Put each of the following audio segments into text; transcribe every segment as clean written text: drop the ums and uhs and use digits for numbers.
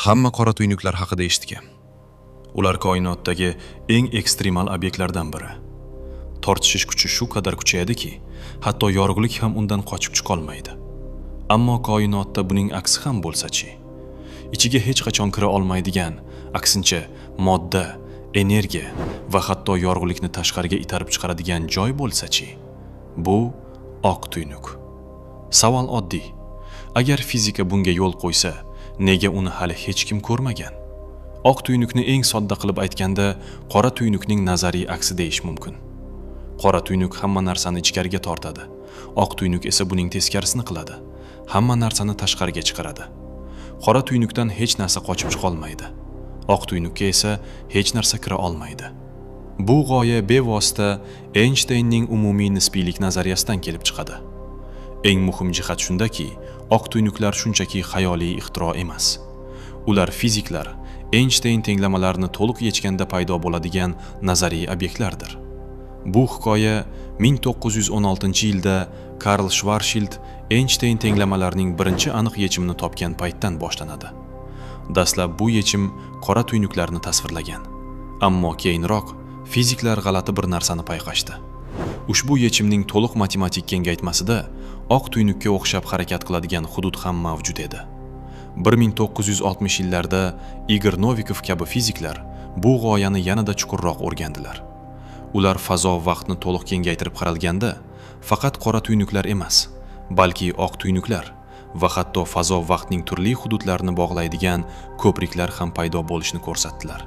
Hamma qora tuynuklar haqida eshitgan. Ular koinotdagi eng ekstremal obyektlardan biri. Tortishish kuchi shu qadar kuchayadiki, hatto yorug'lik ham undan qochib chiqa olmaydi. Ammo koinotda buning aksi ham bo'lsa-chi? Ichiga hech qachon kira olmaydigan, aksincha modda, energiya va hatto yorug'likni tashqariga itarib chiqaradigan joy bo'lsa-chi? Bu oq tuynuk. Savol oddiy. Agar fizika bunga yo'l qo'ysa, nega uni hali hech kim ko'rmagan? Oq tuynukni eng sodda qilib aytganda, qora tuynukning nazariy aksi deyish mumkin. Qora tuynuk hamma narsani ichkariga tortadi. Oq tuynuk esa buning teskarisini qiladi. Hamma narsani tashqariga chiqaradi. Qora tuynukdan hech narsa qochib chiqa olmaydi. Oq tuynukka esa hech narsa kira olmaydi. Bu g'oya bevosita Einsteinning umumiy nisbiylik nazariyasidan kelib chiqadi. Eng muhim jihat shundaki, oq tuynuklar shunchaki xayoliy ixtiro emas. Ular fiziklar Einstein tenglamalarini to'liq yechganda paydo bo'ladigan nazariy obyektlardir. Bu hikoya 1916-yilda Karl Schwarzschild Einstein tenglamalarining birinchi aniq yechimini topgan paytdan boshlanadi. Dastlab bu yechim qora tuynuklarni tasvirlagan. Ammo keyinroq fiziklar g'alati bir narsani payqashdi. Ushbu yechimning to'liq matematik kengaytmasida oq tuynukka o'xshab harakat qiladigan hudud ham mavjud edi. 1960-yillarda Igor Novikov kabi fiziklar bu g'oyani yanada chuqurroq o'rgandilar. Ular fazo vaqtni to'liq kengaytirib qaralganda, faqat qora tuynuklar emas, balki oq tuynuklar va hatto fazo vaqtning turli hududlarini bog'laydigan ko'priklar ham paydo bo'lishini ko'rsatdilar.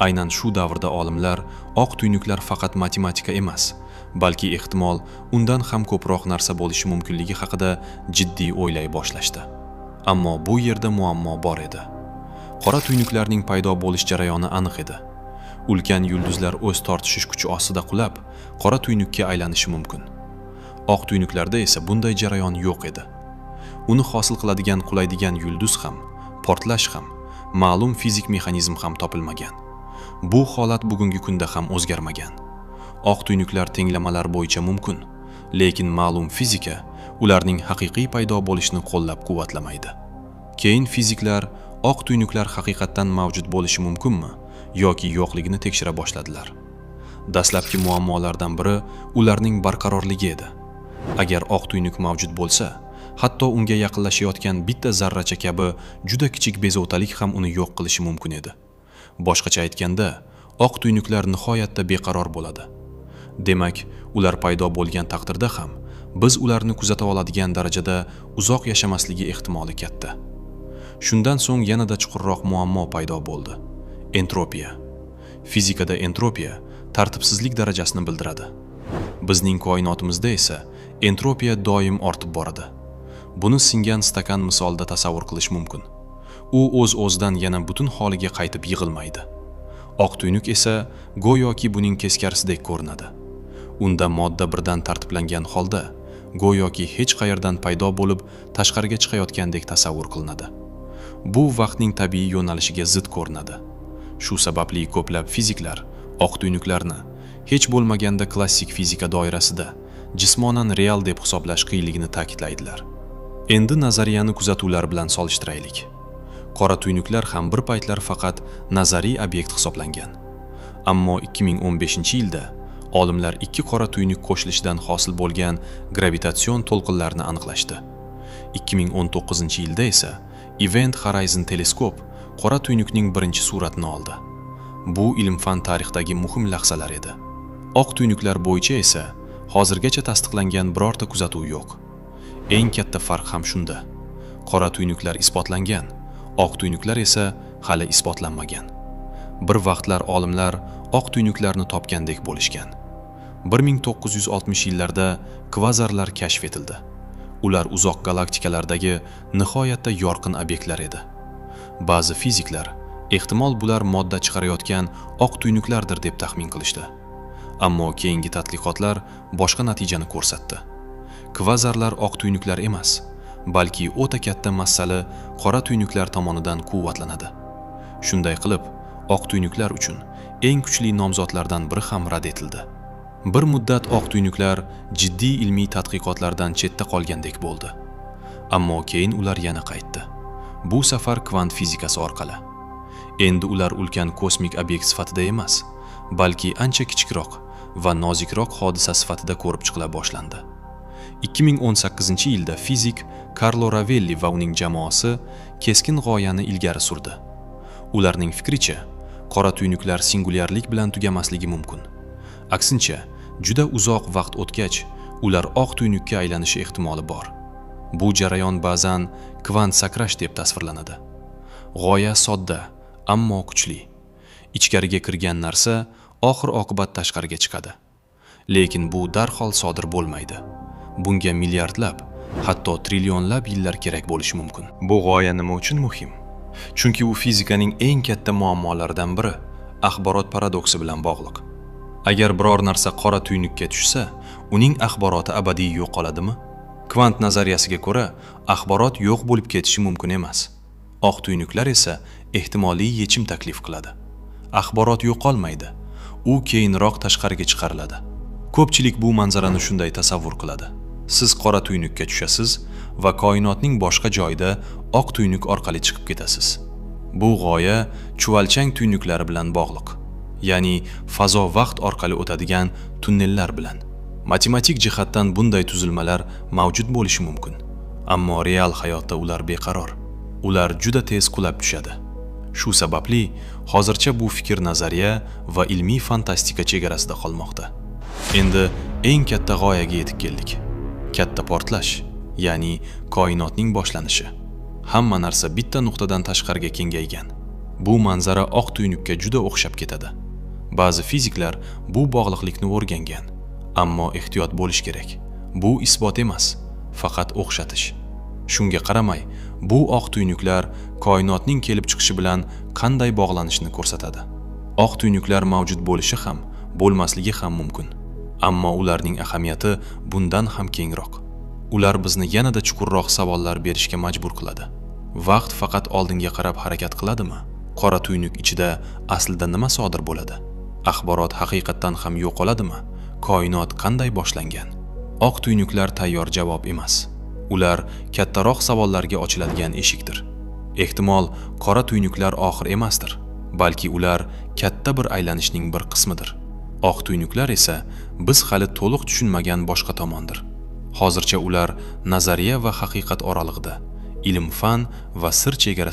Aynan shu davrda olimlar oq tuynuklar faqat matematika emas, balki ehtimol undan ham ko'proq narsa bo'lishi mumkinligi haqida jiddiy o'ylay boshlashdi. Ammo bu yerda muammo bor edi. Qora tuynuklarning paydo bo'lish jarayoni aniq edi. Ulkan yulduzlar o'z tortishish kuchi ostida qulab, qora tuynukka aylanishi mumkin. Oq tuynuklarda esa bunday jarayon yo'q edi. Uni hosil qiladigan qulaydigan yulduz ham, portlash ham, ma'lum fizik mexanizm ham topilmagan. Bu holat bugungi kunda ham o'zgarmagan. Oq tuynuklar tenglamalar bo'yicha mumkin, lekin ma'lum fizika ularning haqiqiy paydo bo'lishini qo'llab-quvvatlamaydi. Keyin fiziklar oq tuynuklar haqiqatdan mavjud bo'lishi mumkinmi yoki yo'qligini tekshira boshladilar. Dastlabki muammolardan biri ularning barqarorligi edi. Agar oq tuynuk mavjud bo'lsa, hatto unga yaqinlashayotgan bitta zarracha kabi juda kichik bezovtalik ham uni yo'q qilishi mumkin edi. Boshqacha aytganda, oq tuynuklar nihoyatda beqaror bo'ladi. Demak, ular paydo bo'lgan taqdirda ham biz ularni kuzata oladigan darajada uzoq yashamasligi ehtimoli katta. Shundan so'ng yanada chuqurroq muammo paydo bo'ldi. Entropiya. Fizikada entropiya tartibsizlik darajasini bildiradi. Bizning koinotimizda esa entropiya doim ortib boradi. Buni singan stakan misolida tasavvur qilish mumkin. U o'z-o'zidan yana butun holiga qaytib yig'ilmaydi. Oq tuynuk esa go'yoki buning teskarisidek ko'rinadi. Unda modda birdan tartiblangan holda, go'yoki hech qayerdan paydo bo'lib, tashqariga chiqayotgandek tasavvur qilinadi. Bu vaqtning tabiiy yo'nalishiga zid ko'rinadi. Shu sababli ko'plab fiziklar oq tuynuklarni hech bo'lmaganda klassik fizika doirasida jismonan real deb hisoblash qiyinligini ta'kidlaydilar. Endi nazariyani kuzatuvlar bilan solishtiraylik. Qora tuynuklar ham bir paytlar faqat nazariy obyekt hisoblangan. Ammo 2015-yilda olimlar ikki qora tuynuk qo'shilishidan hosil bo'lgan gravitatsion to'lqinlarni aniqlashdi. 2019-yilda esa Event Horizon teleskop qora tuynukning birinchi suratini oldi. Bu ilm-fan tarixidagi muhim lahzalar edi. Oq tuynuklar bo'yicha esa hozirgacha tasdiqlangan birorta kuzatuv yo'q. Eng katta farq ham shunda. Qora tuynuklar isbotlangan, oq tuynuklar esa hali isbotlanmagan. Bir vaqtlar olimlar oq tuynuklarni topgandek bo'lishgan. 1960-yillarda kvazarlar kashf etildi. Ular uzoq galaktikalardagi nihoyatda yorqin obyektlar edi. Ba'zi fiziklar ehtimol bular modda chiqarayotgan oq tuynuklardir deb taxmin qilishdi. Ammo keyingi tadqiqotlar boshqa natijani ko'rsatdi. Kvazarlar oq tuynuklar emas, balki o'ta katta massali qora tuynuklar tomonidan quvvatlanadi. Shunday qilib, oq tuynuklar uchun eng kuchli nomzodlardan biri ham rad etildi. Bir muddat oq tuynuklar jiddiy ilmiy tadqiqotlardan chetda qolgandek bo'ldi. Ammo keyin ular yana qaytdi. bu safar kvant fizikasi orqali. Endi ular ulkan kosmik obyekt sifatida emas, balki ancha kichikroq va nozikroq hodisa sifatida ko'rib chiqila boshlandi. 2018-yilda fizik Carlo Rovelli va uning jamoasi keskin g'oyani ilgari surdi. Ularning fikricha, qora tuynuklar singulyarlik bilan tugamasligi mumkin. Aksincha, juda uzoq vaqt o'tgach, ular oq tuynukka aylanishi ehtimoli bor. Bu jarayon ba'zan kvant sakrash deb tasvirlanadi. G'oya sodda, ammo kuchli. Ichkariga kirgan narsa oxir-oqibat tashqariga chiqadi. Lekin bu darhol sodir bo'lmaydi. Bunga milliardlab, hatto trillionlab yillar kerak bo'lishi mumkin. Bu g'oya nima uchun muhim? Chunki u fizikaning eng katta muammolaridan biri axborot paradoksi bilan bog'liq. Agar biror narsa qora tuynukka tushsa, uning axboroti abadiy yo'qoladimi? Kvant nazariyasiga ko'ra, axborot yo'q bo'lib ketishi mumkin emas. Oq tuynuklar esa ehtimoliy yechim taklif qiladi. Axborot yo'qolmaydi, u keyinroq tashqariga chiqariladi. Ko'pchilik bu manzarani shunday tasavvur qiladi. Siz qora tuynukka tushasiz va koinotning boshqa joyida oq tuynuk orqali chiqib ketasiz. Bu g'oya chuvalchang tuynuklari bilan bog'liq, ya'ni fazo-vaqt orqali o'tadigan tunnellar bilan. Matematik jihatdan bunday tuzilmalar mavjud bo'lishi mumkin, ammo real hayotda ular beqaror. Ular juda tez qulab tushadi. Shu sababli hozircha bu fikr nazariya va ilmiy fantastika chegarasida qolmoqda. Endi eng katta g'oyaga yetib keldik. Katta portlash, ya'ni koinotning boshlanishi. Hamma narsa bitta nuqtadan tashqariga kengaygan. Bu manzara oq tuynukka juda o'xshab ketadi. Ba'zi fiziklar bu bog'liqlikni o'rgangan, ammo ehtiyot bo'lish kerak. Bu isbot emas, faqat o'xshatish. Shunga qaramay, bu oq tuynuklar koinotning kelib chiqishi bilan qanday bog'lanishini ko'rsatadi. Oq tuynuklar mavjud bo'lishi ham, bo'lmasligi ham mumkin. Ammo ularning ahamiyati bundan ham kengroq. Ular bizni yanada chuqurroq savollar berishga majbur qiladi. Vaqt faqat oldinga qarab harakat qiladimi? Qora tuynuk ichida aslida nima sodir bo'ladi? Axborot haqiqatdan ham yo'qoladimi? Koinot qanday boshlangan? Oq tuynuklar tayyor javob emas. Ular kattaroq savollarga ochiladigan eshikdir. Ehtimol qora tuynuklar oxir emasdir, balki ular katta bir aylanishning bir qismidir. Oq tuynuklar esa biz hali to'liq tushunmagan boshqa tomondir. Hozircha ular nazariya va haqiqat oralig'ida, ilm-fan va sir chegarasida